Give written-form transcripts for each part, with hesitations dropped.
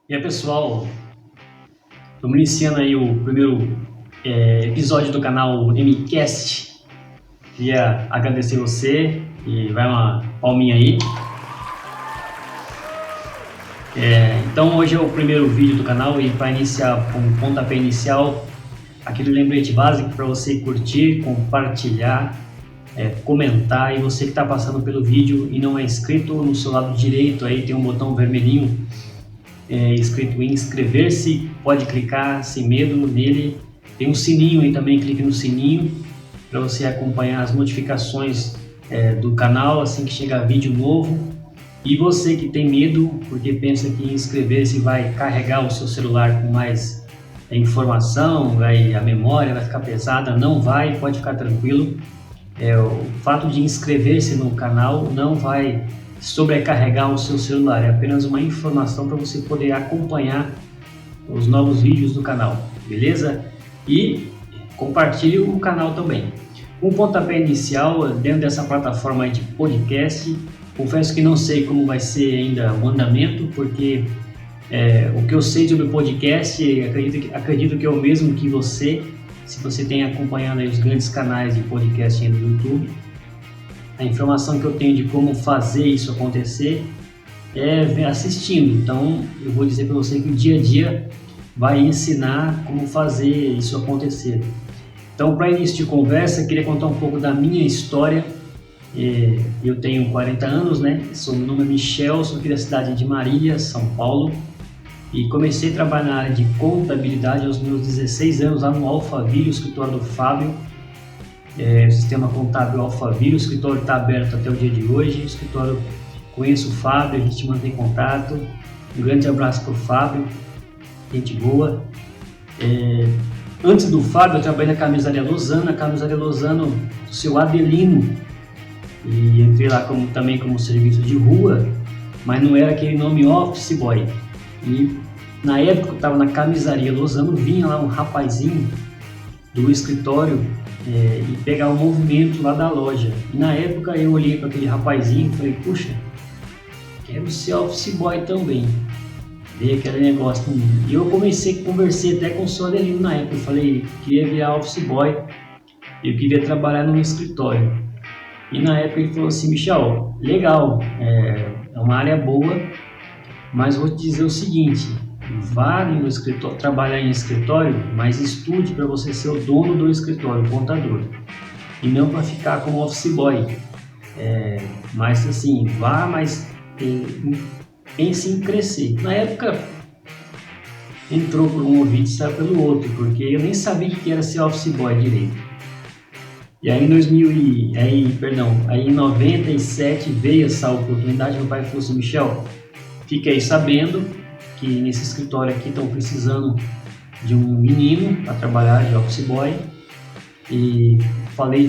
E aí, pessoal, estamos iniciando aí o primeiro episódio do canal MCast. Queria agradecer você e vai uma palminha aí. Então hoje é o primeiro vídeo do canal e para iniciar como pontapé inicial, aquele lembrete básico para você curtir, compartilhar, comentar. E você que está passando pelo vídeo e não é inscrito, no seu lado direito aí tem um botão vermelhinho escrito inscrever-se, pode clicar sem medo nele. Tem um sininho aí também, clique no sininho para você acompanhar as notificações do canal assim que chegar vídeo novo. E você que tem medo porque pensa que inscrever-se vai carregar o seu celular com mais informação, a memória vai ficar pesada, não vai, pode ficar tranquilo. O fato de inscrever-se no canal não vai sobrecarregar o seu celular, é apenas uma informação para você poder acompanhar os novos vídeos do canal, beleza? E compartilhe o canal também. Um pontapé inicial dentro dessa plataforma de podcast, confesso que não sei como vai ser ainda o andamento, porque o que eu sei sobre podcast, acredito que é o mesmo que você, se você tem acompanhado aí os grandes canais de podcast no YouTube. A informação que eu tenho de como fazer isso acontecer é assistindo. Então eu vou dizer para você que o dia a dia vai ensinar como fazer isso acontecer. Então, para início de conversa, eu queria contar um pouco da minha história. Eu tenho 40 anos, né? Meu nome é Michel, sou aqui da cidade de Marília, São Paulo. E comecei a trabalhar na área de contabilidade aos meus 16 anos lá no Alphaville, o escritório do Fábio. O sistema contábil Alphaville, o escritório está aberto até o dia de hoje. O escritório, conheço o Fábio, a gente mantém contato. Um grande abraço para o Fábio, gente boa. Antes do Fábio, eu trabalhei na Camisaria Lozano, do seu Adelino, e entrei lá também como serviço de rua, mas não era aquele nome office boy. E na época eu estava na Camisaria Lozano, vinha lá um rapazinho do escritório e pegar o movimento lá da loja. E na época eu olhei para aquele rapazinho e falei, puxa, quero ser office boy também. Veio aquele negócio comigo. E eu conversei até com o seu Adelino na época. Eu falei, queria virar office boy, eu queria trabalhar num escritório. E na época ele falou assim, Michel, legal, é uma área boa, mas vou te dizer o seguinte, vá no escritório, trabalhar em escritório, mas estude para você ser o dono do escritório, o contador, e não para ficar como office boy. Mas assim, vá, mas pense em crescer. Na época entrou por um ouvido e saiu pelo outro, porque eu nem sabia o que era ser office boy direito. E aí em 97 veio essa oportunidade. Meu pai falou assim, Michel, fiquei sabendo que nesse escritório aqui estão precisando de um menino para trabalhar de office boy e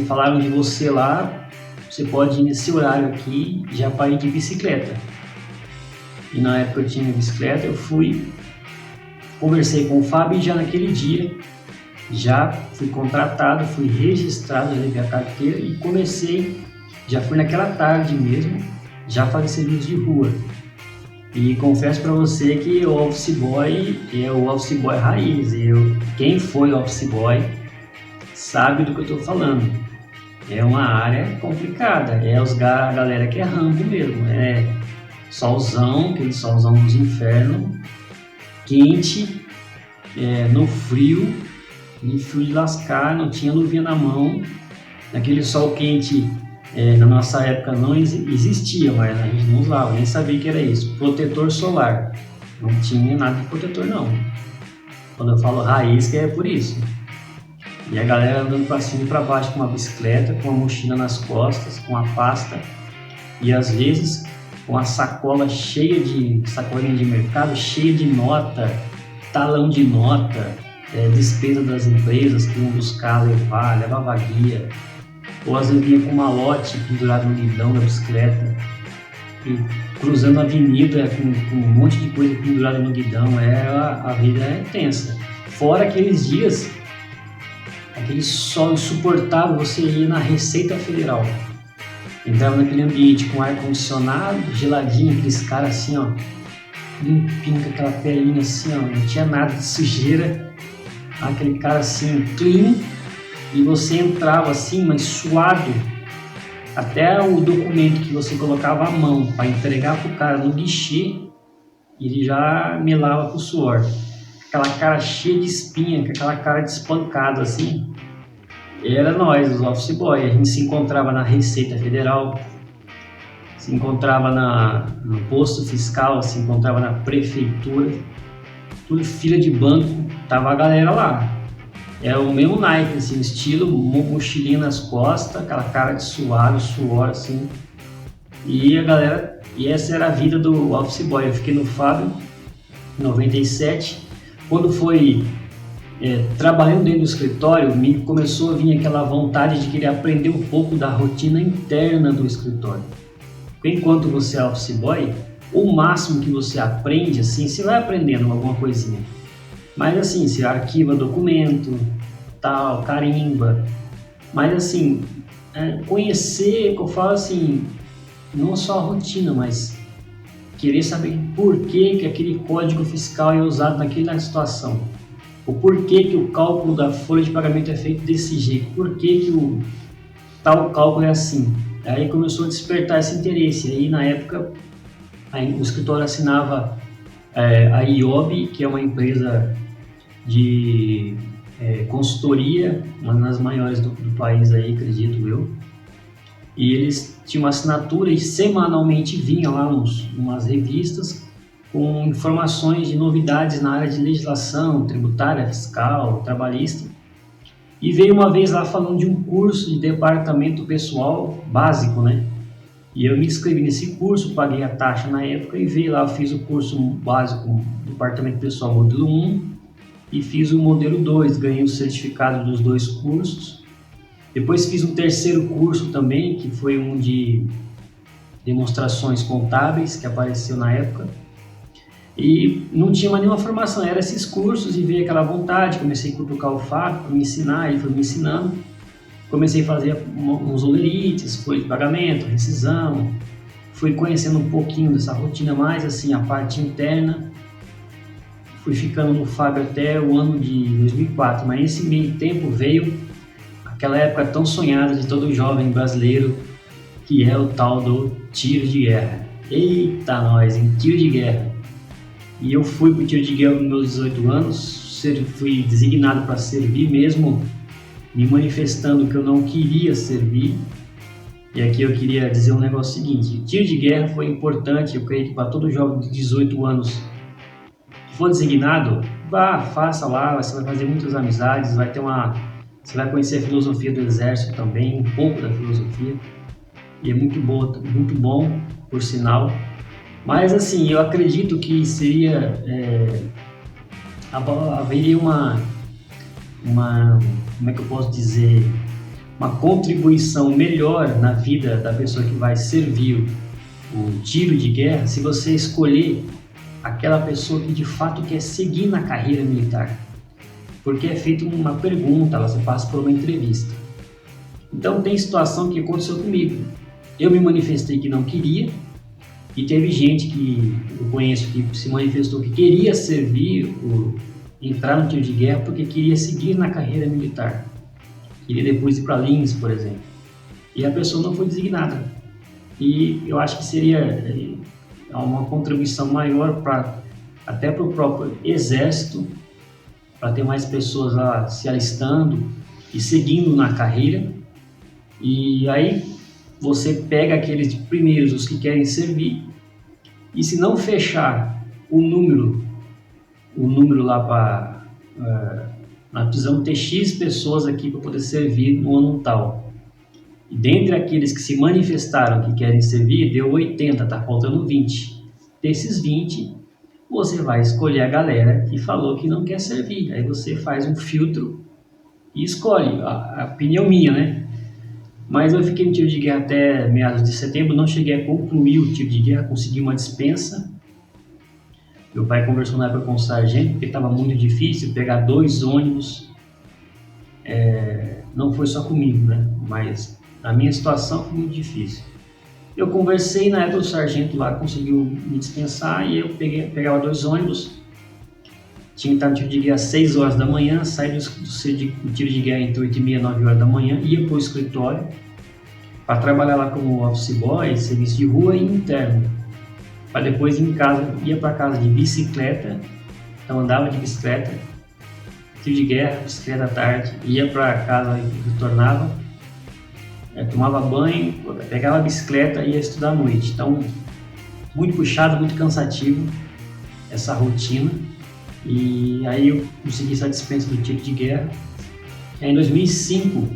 falaram de você lá, você pode ir nesse horário aqui já para ir de bicicleta. E na época eu tinha bicicleta, eu fui, conversei com o Fábio e já naquele dia já fui contratado, fui registrado, levei a carteira e já fui naquela tarde mesmo, já fazer serviço de rua. E confesso para você que o office boy é o office boy raiz. Quem foi office boy sabe do que eu estou falando. É uma área complicada, a galera que é rambo mesmo, solzão, aquele solzão dos infernos, quente, no frio de lascar, não tinha luvinha na mão, naquele sol quente. Na nossa época não existia, mas a gente não usava, nem sabia que era isso. Protetor solar, não tinha nada de protetor não. Quando eu falo raiz, que é por isso. E a galera andando para cima e para baixo com uma bicicleta, com uma mochila nas costas, com a pasta e às vezes com a sacolinha de mercado cheia de nota, talão de nota, despesa das empresas que iam buscar, levava guia. Ou às vezes vinha com um malote pendurado no guidão da bicicleta e cruzando a avenida com um monte de coisa pendurada no guidão. A vida é tensa. Fora aqueles dias, aquele sol insuportável, você ia na Receita Federal, entrava naquele ambiente com ar-condicionado, geladinho, aqueles caras assim, ó, limpinho, com aquela pelinha assim, ó, não tinha nada de sujeira, aquele cara assim, clean, e você entrava assim, mas suado, até o documento que você colocava a mão para entregar pro cara no guichê, ele já melava com suor, aquela cara cheia de espinha, com aquela cara de espancado assim. Era nós, os office boy. A gente se encontrava na Receita Federal, se encontrava no posto fiscal, se encontrava na prefeitura, tudo fila de banco, tava a galera lá. É o mesmo naipe, assim, estilo mochilinha nas costas, aquela cara de suado, suor, assim. E a galera, e essa era a vida do office boy. Eu fiquei no Fábio em 97. Quando foi trabalhando dentro do escritório, me começou a vir aquela vontade de querer aprender um pouco da rotina interna do escritório. Porque enquanto você é office boy, o máximo que você aprende, assim, você vai aprendendo alguma coisinha. Mas assim, você arquiva documento, tal, carimba. Mas assim, conhecer, que eu falo assim, não só a rotina, mas querer saber por que aquele código fiscal é usado naquela situação. O porquê que o cálculo da folha de pagamento é feito desse jeito, por que o tal cálculo é assim. Aí começou a despertar esse interesse. Aí na época o escritório assinava a IOB, que é uma empresa de consultoria, uma das maiores do país aí, acredito eu. E eles tinham uma assinatura e semanalmente vinham lá umas revistas com informações de novidades na área de legislação tributária, fiscal, trabalhista. E veio uma vez lá falando de um curso de departamento pessoal básico, né? E eu me inscrevi nesse curso, paguei a taxa na época e veio lá, eu fiz o curso básico departamento pessoal modelo 1 e fiz o modelo 2, ganhei o certificado dos 2 cursos. Depois fiz um terceiro curso também, que foi um de demonstrações contábeis, que apareceu na época. E não tinha mais nenhuma formação, eram esses cursos e veio aquela vontade, comecei a cutucar o Fábio para me ensinar, ele foi me ensinando. Comecei a fazer uns olerites, folha de pagamento, rescisão, fui conhecendo um pouquinho dessa rotina mais assim, a parte interna. Fui ficando no Fábio até o ano de 2004, mas nesse meio tempo veio aquela época tão sonhada de todo jovem brasileiro, que é o tal do tiro de guerra. Eita nós, em tiro de guerra! E eu fui para o tiro de guerra nos meus 18 anos, fui designado para servir mesmo, me manifestando que eu não queria servir. E aqui eu queria dizer um negócio seguinte: o tiro de guerra foi importante, eu creio que para todo jovem de 18 anos que for designado, vá, faça lá, você vai fazer muitas amizades, você vai conhecer a filosofia do exército também, um pouco da filosofia, e é muito boa, muito bom, por sinal. Mas assim, eu acredito que haveria uma, como é que eu posso dizer, uma contribuição melhor na vida da pessoa que vai servir o tiro de guerra se você escolher aquela pessoa que de fato quer seguir na carreira militar. Porque é feita uma pergunta, você passa por uma entrevista. Então tem situação que aconteceu comigo. Eu me manifestei que não queria, e teve gente que eu conheço que se manifestou que queria servir, entrar no tiro de guerra porque queria seguir na carreira militar. Queria depois ir para Lins, por exemplo. E a pessoa não foi designada. E eu acho que seria uma contribuição maior até para o próprio exército, para ter mais pessoas lá se alistando e seguindo na carreira. E aí você pega aqueles primeiros, os que querem servir, e se não fechar o número lá nós precisamos ter X pessoas aqui para poder servir no ano tal. E dentre aqueles que se manifestaram que querem servir, deu 80, está faltando 20. Desses 20, você vai escolher a galera que falou que não quer servir. Aí você faz um filtro e escolhe. A opinião minha, né? Mas eu fiquei no tiro de guerra até meados de setembro, não cheguei a concluir o tiro de guerra, consegui uma dispensa. Meu pai conversou na época com o sargento, porque estava muito difícil pegar 2 ônibus. Não foi só comigo, né? Mas a minha situação foi muito difícil. Eu conversei, na época o sargento lá conseguiu me dispensar e eu pegava 2 ônibus. Tinha que estar no tiro de guerra às 6 horas da manhã, saí do tiro de guerra entre 8 e meia e 9 horas da manhã, ia para o escritório para trabalhar lá como office boy, serviço de rua e interno. Para depois em casa, ia para casa de bicicleta, então andava de bicicleta, tiro de guerra, bicicleta à tarde, ia para casa e retornava, tomava banho, pegava a bicicleta e ia estudar à noite. Então, muito puxado, muito cansativo essa rotina. E aí eu consegui essa dispensa do tiro de guerra. E aí, em 2005,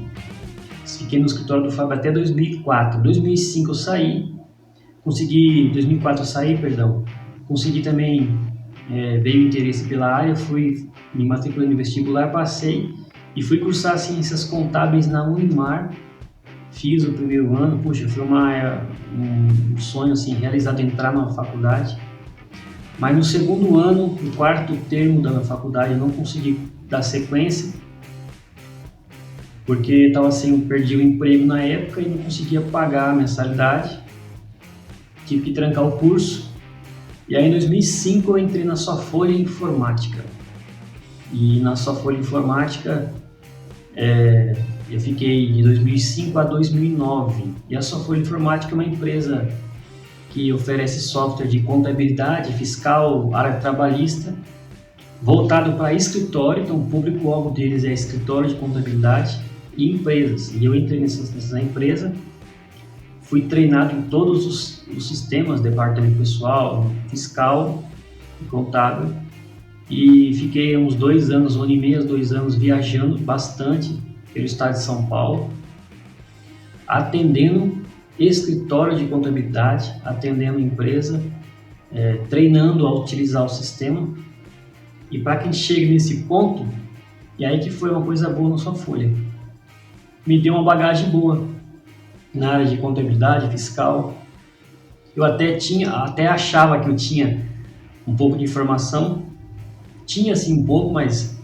fiquei no escritório do Fábio até 2004. Em 2005 eu saí, 2004 eu saí, perdão. Consegui também, veio o interesse pela área, me matriculei no vestibular, passei e fui cursar Ciências Contábeis na Unimar. Fiz o primeiro ano, puxa, foi um sonho assim, realizado entrar na faculdade. Mas no segundo ano, no quarto termo da minha faculdade, eu não consegui dar sequência, porque perdi o emprego na época e não conseguia pagar a mensalidade. Tive que trancar o curso. E aí em 2005 eu entrei na Sofolha Informática. E na Sofolha Informática eu fiquei de 2005 a 2009. E a Sofolha Informática é uma empresa que oferece software de contabilidade, fiscal, área trabalhista, voltado para escritório. Então o público-alvo deles é escritório de contabilidade e empresas. E eu entrei nessa empresa, fui treinado em todos os sistemas, departamento pessoal, fiscal e contábil. E fiquei uns 2 anos, 1 ano e meio, 2 anos viajando bastante pelo estado de São Paulo, atendendo escritório de contabilidade, atendendo empresa, treinando a utilizar o sistema. E para quem chega nesse ponto, e aí que foi uma coisa boa na Sofolha, me deu uma bagagem boa na área de contabilidade, fiscal. Eu até achava que eu tinha um pouco de informação, tinha assim um pouco, mas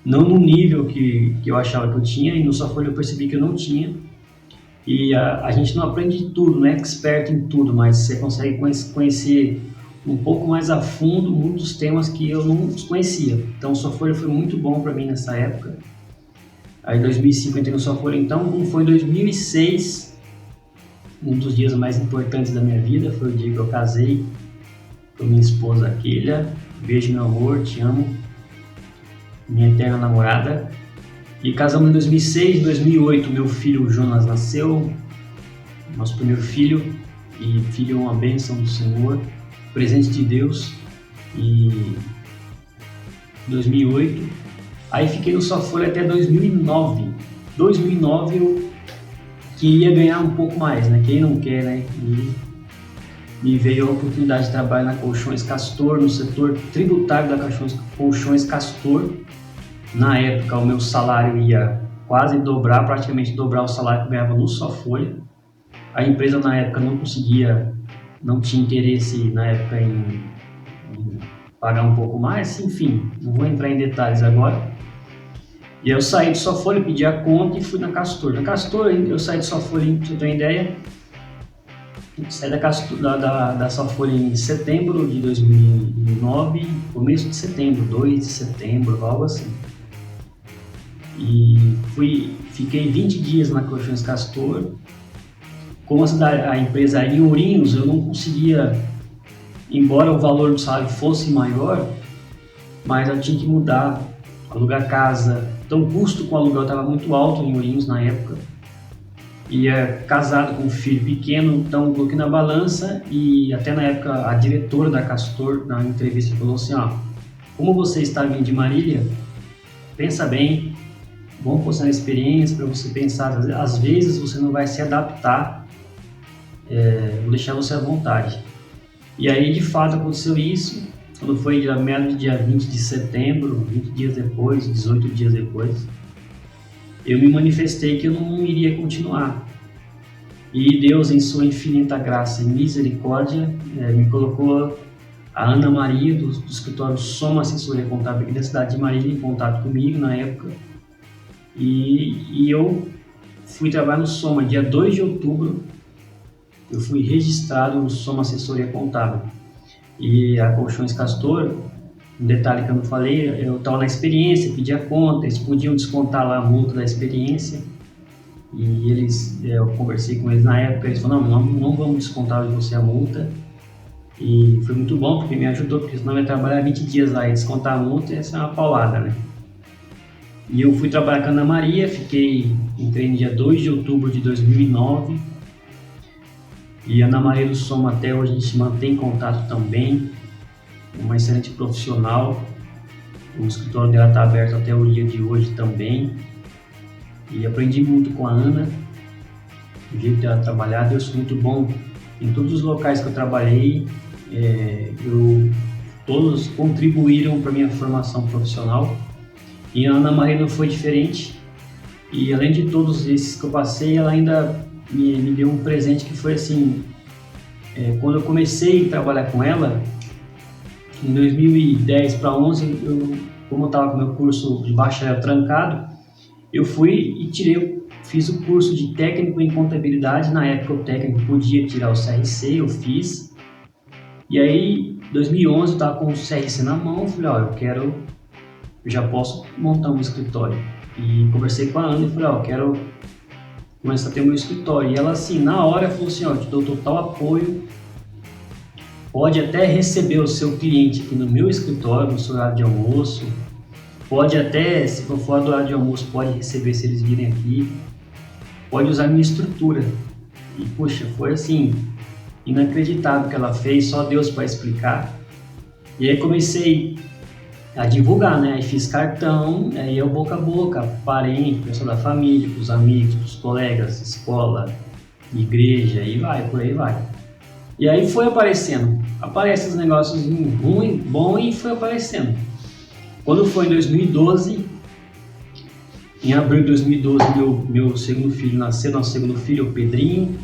não no nível que eu achava que eu tinha, e no Sofolha eu percebi que eu não tinha. E a gente não aprende tudo, não é expert em tudo, mas você consegue conhecer um pouco mais a fundo muitos temas que eu não conhecia. Então o Sofolha foi muito bom para mim nessa época. Aí em 2005 eu entrei no Sofolha. Então, como foi em 2006, um dos dias mais importantes da minha vida, foi o dia que eu casei com minha esposa Keila. Beijo, meu amor, te amo, minha eterna namorada. E casamos em 2006, em 2008 meu filho Jonas nasceu, nosso primeiro filho, e filho é uma bênção do Senhor, presente de Deus. E 2008, aí fiquei no Sofolha até 2009. 2009 eu queria ganhar um pouco mais, né? Quem não quer, né? E me veio a oportunidade de trabalhar na Colchões Castor, no setor tributário da Colchões Castor. Na época o meu salário ia quase dobrar, praticamente dobrar o salário que eu ganhava no Sofolha. A empresa na época não tinha interesse na época em pagar um pouco mais, enfim, não vou entrar em detalhes agora. E eu saí do Sofolha, pedi a conta e fui na Castor. Na Castor eu saí do Sofolha, pra você ter uma ideia, saí da Sofolha em setembro de 2009, começo de setembro, 2 de setembro, algo assim. E fiquei 20 dias na Colchões Castor. Como a empresa era em Ourinhos, eu não conseguia, embora o valor do salário fosse maior, mas eu tinha que mudar, alugar casa. Então o custo com o aluguel estava muito alto em Ourinhos na época. E casado com um filho pequeno, então coloquei na balança. E até na época a diretora da Castor, na entrevista, falou assim: como você está vindo de Marília, pensa bem, vamos passar na experiência para você pensar, às vezes você não vai se adaptar, vou deixar você à vontade. E aí de fato aconteceu isso, quando foi meados do dia 20 de setembro, 20 dias depois, 18 dias depois, eu me manifestei que eu não iria continuar. E Deus, em sua infinita graça e misericórdia, me colocou a Ana Maria, do escritório Soma Assessoria Contábil aqui da cidade de Marília, em contato comigo na época. E eu fui trabalhar no Soma dia 2 de outubro eu fui registrado no Soma Assessoria Contábil. E a Colchões Castor, um detalhe que eu não falei, eu estava na experiência, pedi a conta, eles podiam descontar lá a multa da experiência. E eu conversei com eles na época, eles falaram, não vamos descontar de você a multa. E foi muito bom, porque me ajudou, porque senão eu ia trabalhar 20 dias lá e descontar a multa, ia ser uma paulada, né? E eu fui trabalhar com a Ana Maria, entrei no dia 2 de outubro de 2009. E a Ana Maria do Soma até hoje a gente mantém contato também, uma excelente profissional. O escritório dela está aberto até o dia de hoje também. E aprendi muito com a Ana, o jeito dela trabalhar, deu muito bom. Em todos os locais que eu trabalhei, todos contribuíram para a minha formação profissional. E a Ana Maria não foi diferente. E além de todos esses que eu passei, ela ainda me deu um presente que foi assim, quando eu comecei a trabalhar com ela, em 2010 para 11, como eu estava com meu curso de bacharel trancado, eu fui e fiz o curso de técnico em contabilidade. Na época o técnico podia tirar o CRC, eu fiz. E aí, em 2011, eu estava com o CRC na mão, falei, eu já posso montar um escritório. E conversei com a Ana e falei, eu quero começar a ter meu escritório. E ela, assim, na hora, falou assim, eu te dou total apoio, pode até receber o seu cliente aqui no meu escritório, no seu horário de almoço, pode até, se for fora do horário de almoço, pode receber se eles virem aqui, pode usar minha estrutura. E, poxa, foi assim, inacreditável o que ela fez, só Deus para explicar. E aí comecei a divulgar, né? Aí fiz cartão, aí eu boca a boca, parente, pessoal da família, os amigos, os colegas, escola, igreja, e por aí vai. E aí foi aparecendo, aparece os negócios ruim, bom, e foi aparecendo. Quando foi em 2012, em abril de 2012, meu segundo filho nasceu, nosso segundo filho, o Pedrinho,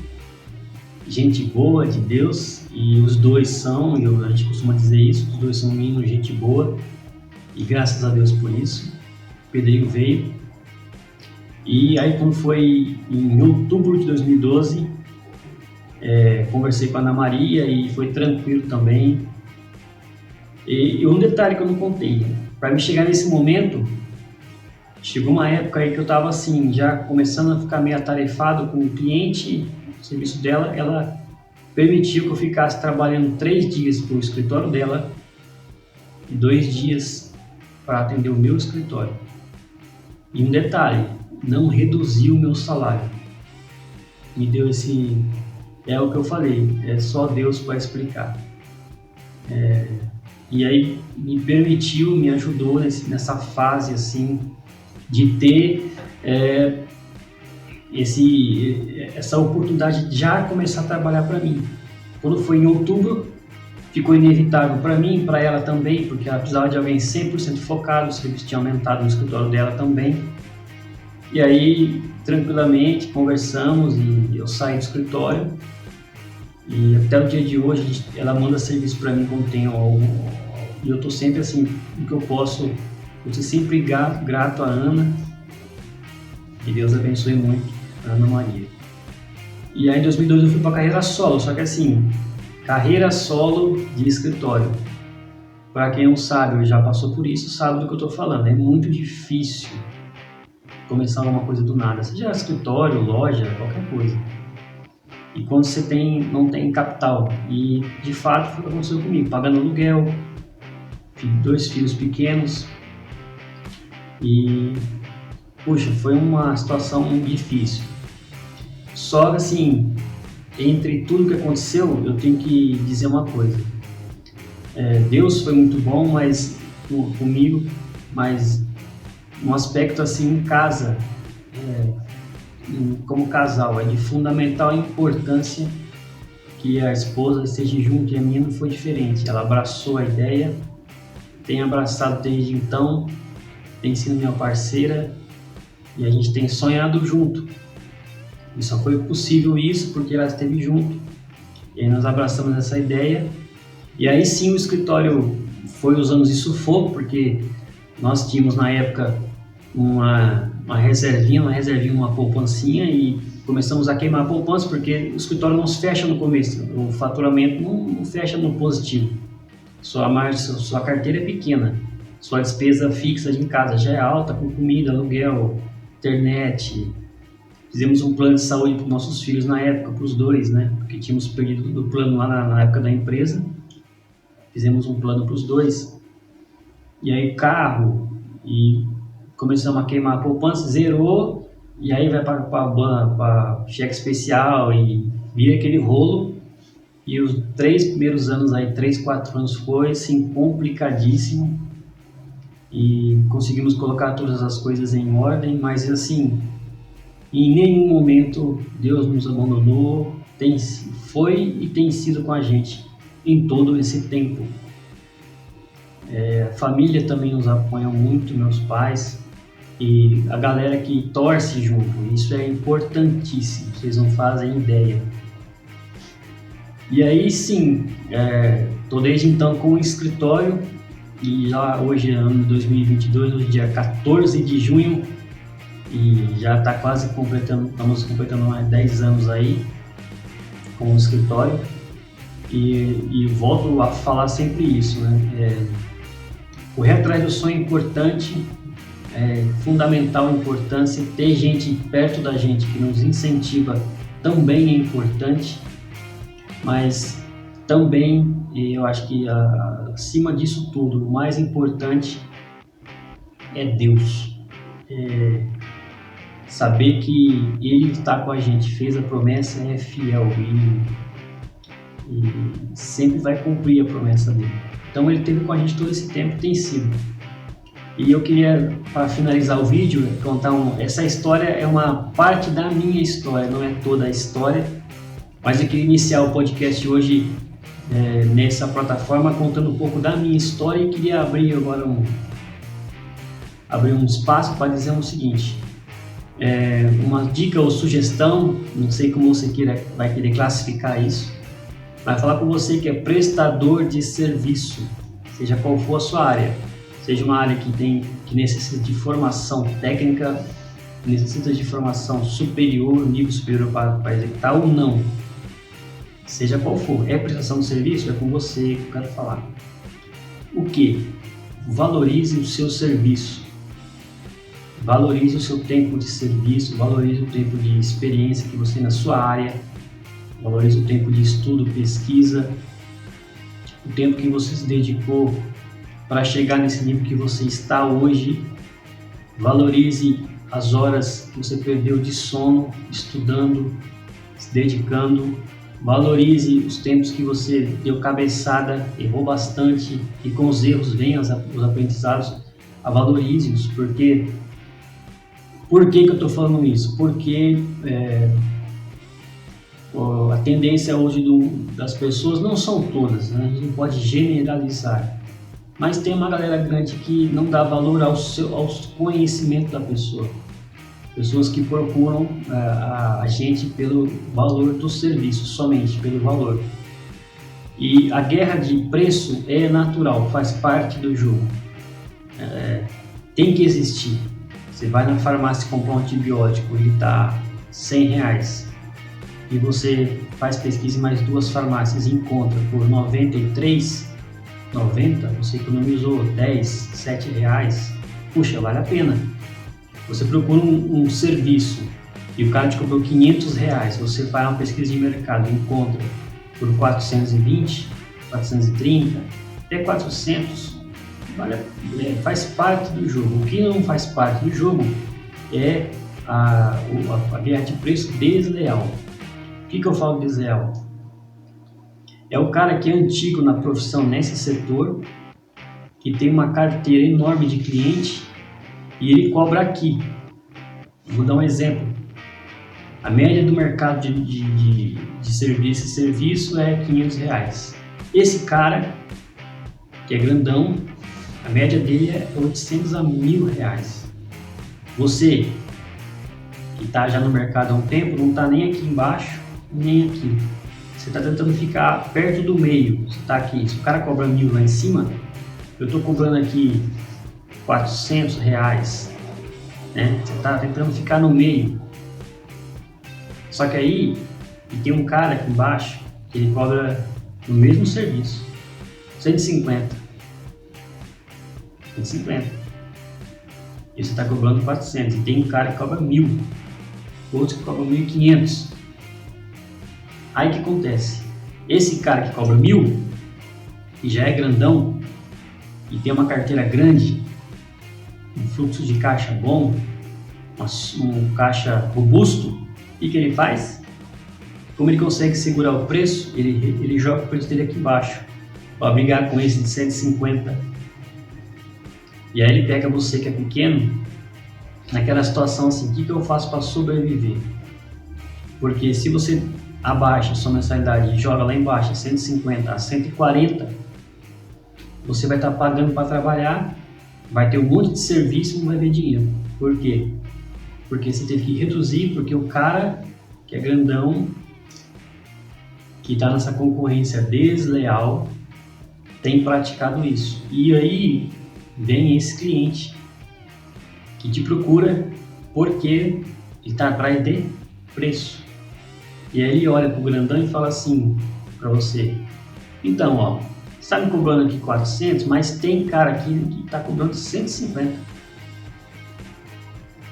gente boa de Deus, e os dois são, a gente costuma dizer isso, os dois são meninos, gente boa, e graças a Deus por isso. O Pedrinho veio, e aí quando foi em outubro de 2012, conversei com a Ana Maria e foi tranquilo também. E um detalhe que eu não contei, para me chegar nesse momento, chegou uma época aí que eu estava assim, já começando a ficar meio atarefado com o cliente, o serviço dela, ela permitiu que eu ficasse trabalhando 3 dias para o escritório dela e 2 dias para atender o meu escritório. E um detalhe, não reduziu o meu salário. Me deu é o que eu falei, é só Deus para explicar. E aí me ajudou nessa fase assim, de ter essa oportunidade de já começar a trabalhar para mim. Quando foi em outubro, ficou inevitável para mim, para ela também, porque ela precisava de alguém 100% focado, o serviço tinha aumentado no escritório dela também. E aí, tranquilamente, conversamos e eu saí do escritório. E até o dia de hoje, ela manda serviço para mim quando tem algum. E eu estou sempre assim, o que eu posso, eu sou sempre grato a Ana. Que Deus abençoe muito a Ana Maria. E aí em 2012 eu fui para carreira solo, só que assim, carreira solo de escritório. Para quem não sabe, ou já passou por isso, sabe do que eu estou falando. É muito difícil começar alguma coisa do nada, seja escritório, loja, qualquer coisa. E quando você não tem capital, e de fato foi o que aconteceu comigo, pagando aluguel, 2 filhos pequenos, e puxa, foi uma situação difícil. Só que assim, entre tudo que aconteceu, eu tenho que dizer uma coisa, Deus foi muito bom comigo, mas um aspecto assim em casa, como casal, é de fundamental importância que a esposa esteja junto, e a minha não foi diferente. Ela abraçou a ideia, tem abraçado desde então, tem sido minha parceira e a gente tem sonhado junto. E só foi possível isso porque ela esteve junto, e aí nós abraçamos essa ideia. E aí sim o escritório foi usando de sufoco, porque nós tínhamos na época uma reservinha, uma poupancinha, e começamos a queimar a poupança porque o escritório não se fecha no começo, o faturamento não fecha no positivo. Sua carteira é pequena, sua despesa fixa de em casa já é alta, com comida, aluguel, internet. Fizemos um plano de saúde para os nossos filhos na época, para os dois, né? Porque tínhamos perdido do plano lá na época da empresa. Fizemos um plano para os dois. E aí carro, e começamos a queimar a poupança, zerou, e aí vai para cheque especial e vira aquele rolo. E os 3 primeiros anos aí, 3, 4 anos foi assim, complicadíssimo. E conseguimos colocar todas as coisas em ordem, mas assim, em nenhum momento Deus nos abandonou, foi e tem sido com a gente em todo esse tempo. A família também nos apoia muito, meus pais e a galera que torce junto, isso é importantíssimo, vocês não fazem ideia. E aí sim, estou desde então com o escritório e já hoje é ano 2022, hoje é dia 14 de junho e já está quase estamos completando mais 10 anos aí com o escritório e volto a falar sempre isso, né? Correr atrás do sonho é importante, é fundamental a importância, ter gente perto da gente que nos incentiva também é importante, mas também eu acho que acima disso tudo, o mais importante é Deus. Saber que Ele está com a gente, fez a promessa, é fiel e sempre vai cumprir a promessa dele. Então Ele esteve com a gente todo esse tempo, tem sido. E eu queria, para finalizar o vídeo, contar essa história é uma parte da minha história, não é toda a história, mas eu queria iniciar o podcast hoje nessa plataforma contando um pouco da minha história e queria abrir agora um espaço para dizer o seguinte, uma dica ou sugestão, não sei como você vai querer classificar isso, vai falar com você que é prestador de serviço, seja qual for a sua área, seja uma área que necessita de formação técnica, necessita de formação superior, nível superior para executar ou não, seja qual for, é prestação de serviço, é com você que eu quero falar. O que? Valorize o seu serviço, valorize o seu tempo de serviço, valorize o tempo de experiência que você tem na sua área, valorize o tempo de estudo, pesquisa, o tempo que você se dedicou para chegar nesse nível que você está hoje. Valorize as horas que você perdeu de sono, estudando, se dedicando. Valorize os tempos que você deu cabeçada, errou bastante e com os erros vêm os aprendizados. Valorize-os, porque... Por que eu estou falando isso? Porque a tendência hoje das pessoas, não são todas, né? A gente não pode generalizar, mas tem uma galera grande que não dá valor ao conhecimento da pessoa. Pessoas que procuram a gente pelo valor do serviço, somente pelo valor. E a guerra de preço é natural, faz parte do jogo. Tem que existir. Você vai na farmácia comprar um antibiótico, ele está R$100. E você faz pesquisa em mais 2 farmácias e encontra por R$93,90, você economizou R$10, R$7. Puxa, vale a pena. Você procura um serviço e o cara te cobrou R$500, você faz uma pesquisa de mercado e encontra por R$420, R$430, até R$400, faz parte do jogo. O que não faz parte do jogo é a guerra de preço desleal. O que eu falo desleal? É o cara que é antigo na profissão nesse setor, que tem uma carteira enorme de cliente e ele cobra aqui. Vou dar um exemplo. A média do mercado de serviço é R$500. Esse cara, que é grandão, a média dele é R$800 a R$1.000. Você, que está já no mercado há um tempo, não está nem aqui embaixo, nem aqui. Você está tentando ficar perto do meio. Você está aqui. Se o cara cobra R$1.000 lá em cima, eu estou cobrando aqui R$400, né? Você está tentando ficar no meio. Só que aí tem um cara aqui embaixo que ele cobra o mesmo serviço, 150. 150. E você está cobrando 400. E tem um cara que cobra 1.000, outro que cobra 1.500. Aí o que acontece? Esse cara que cobra 1.000, que já é grandão e tem uma carteira grande, um fluxo de caixa bom, um caixa robusto, o que ele faz? Como ele consegue segurar o preço, ele joga o preço dele aqui embaixo para brigar com esse de 150. E aí ele pega você que é pequeno naquela situação assim: o que eu faço para sobreviver? Porque se você abaixa a sua mensalidade e joga lá embaixo 150 a 140, você vai estar pagando para trabalhar, vai ter um monte de serviço e não vai ver dinheiro. Por quê? Porque você teve que reduzir, porque o cara que é grandão, que está nessa concorrência desleal, tem praticado isso. E aí vem esse cliente que te procura porque ele está atrás de preço. E aí ele olha para o grandão e fala assim para você: então, ó, você está me cobrando aqui 400, mas tem cara aqui que está cobrando 150.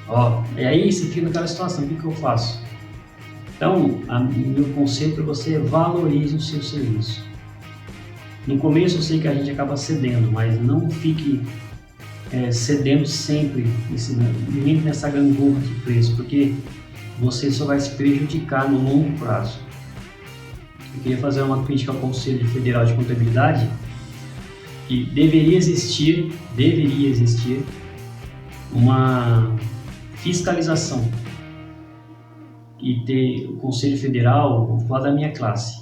Ó, e aí você fica naquela situação: o que eu faço? Então, meu conselho para você é: valorize o seu serviço. No começo eu sei que a gente acaba cedendo, mas não fique cedendo sempre, nem nessa gangorra de preço, porque você só vai se prejudicar no longo prazo. Eu queria fazer uma crítica ao Conselho Federal de Contabilidade, que deveria existir uma fiscalização e ter o Conselho Federal, vou falar da minha classe,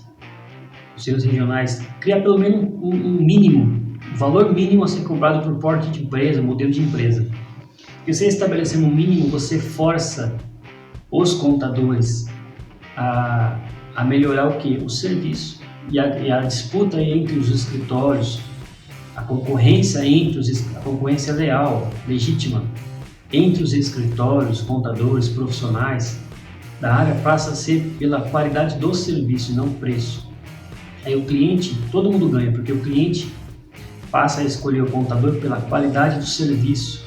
conselhos regionais, criar pelo menos um mínimo, um valor mínimo a ser cobrado por porte de empresa, modelo de empresa. Porque você estabelecendo um mínimo, você força os contadores a melhorar o que? O serviço. E a disputa entre os escritórios, a concorrência a concorrência leal, legítima, entre os escritórios, contadores, profissionais da área passa a ser pela qualidade do serviço e não preço. Aí o cliente, todo mundo ganha, porque o cliente passa a escolher o contador pela qualidade do serviço.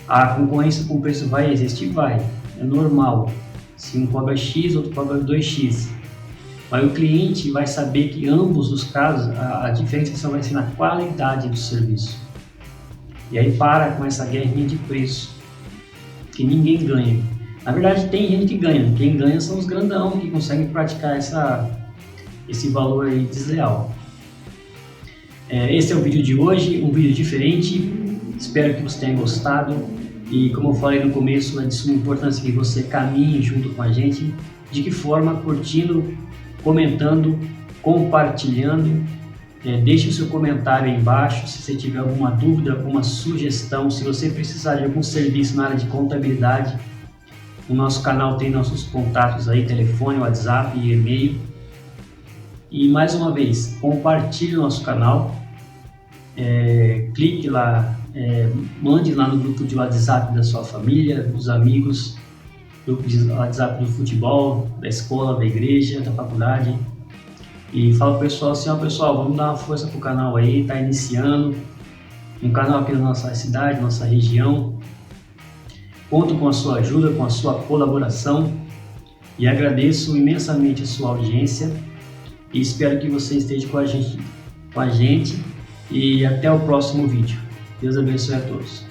A concorrência com preço vai existir? Vai, é normal. Se um cobra X, outro cobra 2X. Mas o cliente vai saber que em ambos os casos a diferenciação vai ser na qualidade do serviço. E aí para com essa guerrinha de preço, que ninguém ganha. Na verdade tem gente que ganha, quem ganha são os grandão que conseguem praticar esse valor aí desleal. Esse é o vídeo de hoje, um vídeo diferente, espero que você tenha gostado e, como eu falei no começo, é de suma importância que você caminhe junto com a gente. De que forma? Curtindo, comentando, compartilhando. Deixe o seu comentário aí embaixo se você tiver alguma dúvida, alguma sugestão, se você precisar de algum serviço na área de contabilidade. No nosso canal tem nossos contatos aí, telefone, WhatsApp e e-mail. E mais uma vez, compartilhe o nosso canal, clique lá, mande lá no grupo de WhatsApp da sua família, dos amigos, grupo de WhatsApp do futebol, da escola, da igreja, da faculdade. E fala pro pessoal assim: ó, pessoal, vamos dar uma força pro canal aí, tá iniciando, um canal aqui na nossa cidade, nossa região. Conto com a sua ajuda, com a sua colaboração e agradeço imensamente a sua audiência e espero que você esteja com a gente e até o próximo vídeo. Deus abençoe a todos.